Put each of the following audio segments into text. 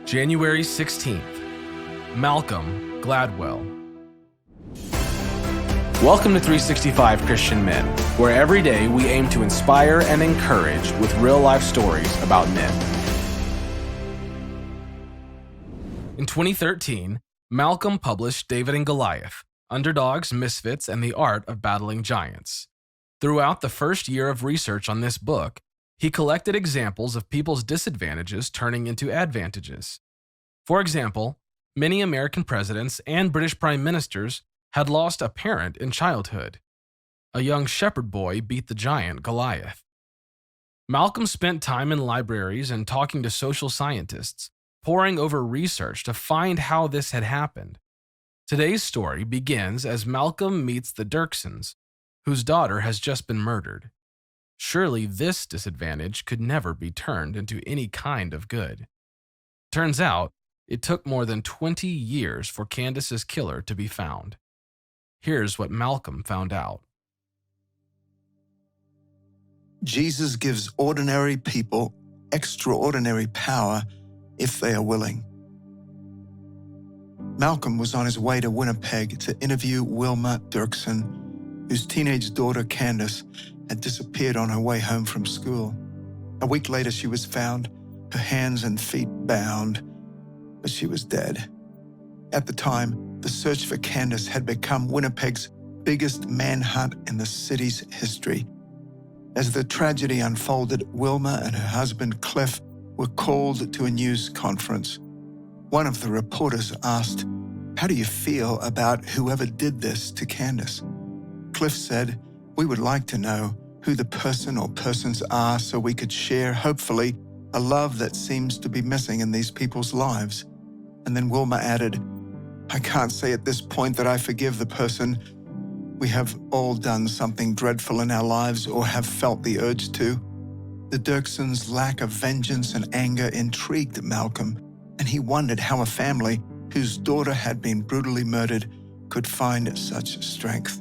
January 16th, Malcolm Gladwell. Welcome to 365 Christian Men, where every day we aim to inspire and encourage with real-life stories about men. In 2013, Malcolm published David and Goliath, Underdogs, Misfits, and the Art of Battling Giants. Throughout the first year of research on this book, he collected examples of people's disadvantages turning into advantages. For example, many American presidents and British prime ministers had lost a parent in childhood. A young shepherd boy beat the giant Goliath. Malcolm spent time in libraries and talking to social scientists, poring over research to find how this had happened. Today's story begins as Malcolm meets the Dirksons, whose daughter has just been murdered. Surely this disadvantage could never be turned into any kind of good. Turns out, it took more than 20 years for Candace's killer to be found. Here's what Malcolm found out. Jesus gives ordinary people extraordinary power if they are willing. Malcolm was on his way to Winnipeg to interview Wilma Dirksen, whose teenage daughter Candace had disappeared on her way home from school. A week later, she was found, her hands and feet bound, but she was dead. At the time, the search for Candace had become Winnipeg's biggest manhunt in the city's history. As the tragedy unfolded, Wilma and her husband Cliff were called to a news conference. One of the reporters asked, "How do you feel about whoever did this to Candace?" Cliff said, "We would like to know who the person or persons are so we could share, hopefully, a love that seems to be missing in these people's lives." And then Wilma added, "I can't say at this point that I forgive the person. We have all done something dreadful in our lives or have felt the urge to." The Dirksons' lack of vengeance and anger intrigued Malcolm, and he wondered how a family whose daughter had been brutally murdered could find such strength.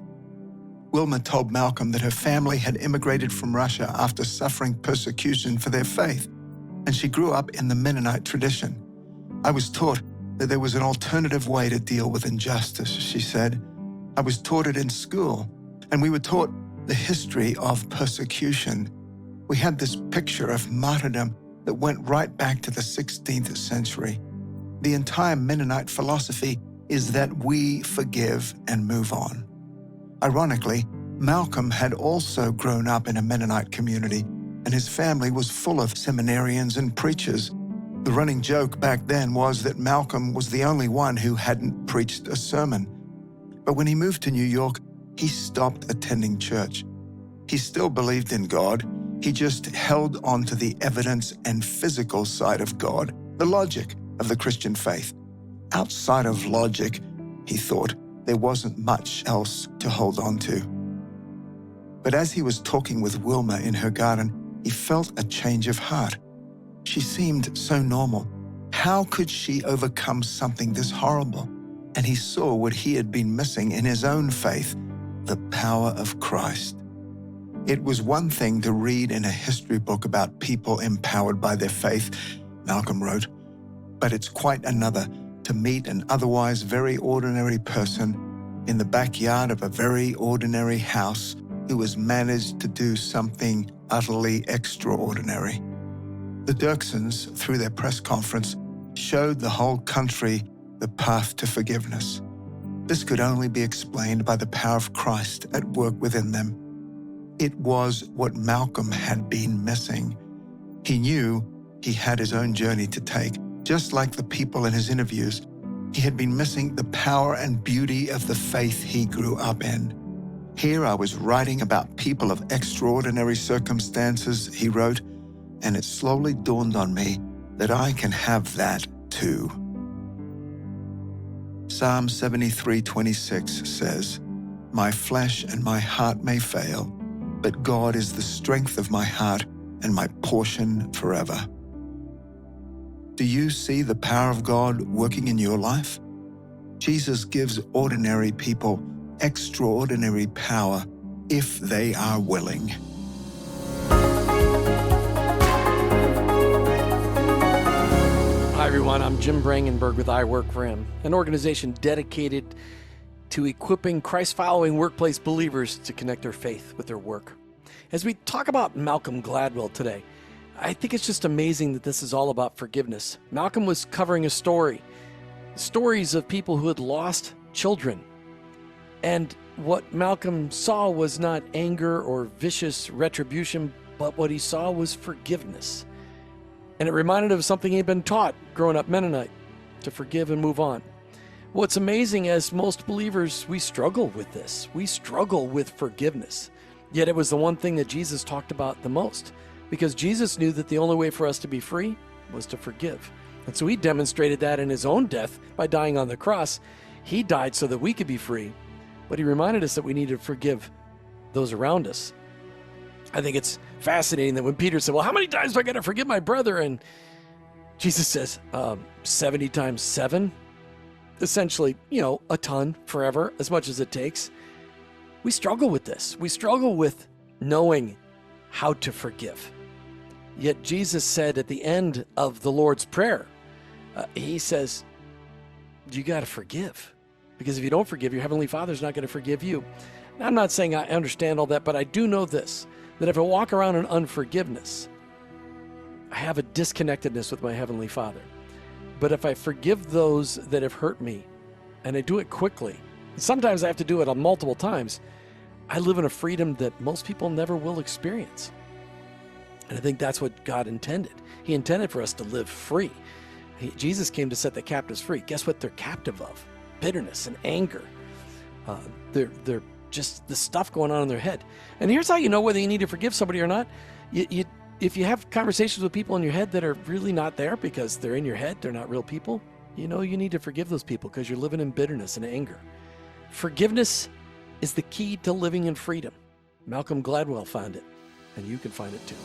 Wilma told Malcolm that her family had immigrated from Russia after suffering persecution for their faith, and she grew up in the Mennonite tradition. "I was taught that there was an alternative way to deal with injustice," she said. "I was taught it in school, and we were taught the history of persecution. We had this picture of martyrdom that went right back to the 16th century. The entire Mennonite philosophy is that we forgive and move on." Ironically, Malcolm had also grown up in a Mennonite community, and his family was full of seminarians and preachers. The running joke back then was that Malcolm was the only one who hadn't preached a sermon. But when he moved to New York, he stopped attending church. He still believed in God. He just held on to the evidence and physical side of God, the logic of the Christian faith. Outside of logic, he thought, there wasn't much else to hold on to. But as he was talking with Wilma in her garden, he felt a change of heart. She seemed so normal. How could she overcome something this horrible? And he saw what he had been missing in his own faith, the power of Christ. It was one thing to read in a history book about people empowered by their faith, Malcolm wrote, but it's quite another to meet an otherwise very ordinary person in the backyard of a very ordinary house who has managed to do something utterly extraordinary. The Dirksons, through their press conference, showed the whole country the path to forgiveness. This could only be explained by the power of Christ at work within them. It was what Malcolm had been missing. He knew he had his own journey to take. Just like the people in his interviews, he had been missing the power and beauty of the faith he grew up in. "Here I was writing about people of extraordinary circumstances," he wrote, "and it slowly dawned on me that I can have that too." Psalm 73:26 says, "My flesh and my heart may fail, but God is the strength of my heart and my portion forever." Do you see the power of God working in your life? Jesus gives ordinary people extraordinary power if they are willing. I everyone. I'm Jim Brangenberg with I Work for Him, an organization dedicated to equipping Christ-following workplace believers to connect their faith with their work. As we talk about Malcolm Gladwell today, I think it's just amazing that this is all about forgiveness. Malcolm was covering a stories of people who had lost children. And what Malcolm saw was not anger or vicious retribution, but what he saw was forgiveness. And it reminded him of something he'd been taught growing up Mennonite, to forgive and move on. What's amazing, as most believers, we struggle with this. We struggle with forgiveness. Yet it was the one thing that Jesus talked about the most, because Jesus knew that the only way for us to be free was to forgive. And so he demonstrated that in his own death by dying on the cross. He died so that we could be free, but he reminded us that we need to forgive those around us. I think it's fascinating that when Peter said, well, how many times do I got to forgive my brother? And Jesus says, 70 times 7. Essentially, a ton, forever, as much as it takes. We struggle with this. We struggle with knowing how to forgive. Yet Jesus said at the end of the Lord's Prayer, he says, you got to forgive. Because if you don't forgive, your Heavenly Father's not going to forgive you. Now, I'm not saying I understand all that, but I do know this, that if I walk around in unforgiveness, I have a disconnectedness with my Heavenly Father. But if I forgive those that have hurt me, and I do it quickly, sometimes I have to do it multiple times, I live in a freedom that most people never will experience. And I think that's what God intended. He intended for us to live free. Jesus came to set the captives free. Guess what they're captive of? Bitterness and anger. They're just the stuff going on in their head. And here's how you know whether you need to forgive somebody or not. If you have conversations with people in your head that are really not there because they're in your head, they're not real people, you need to forgive those people because you're living in bitterness and anger. Forgiveness is the key to living in freedom. Malcolm Gladwell found it, and you can find it too.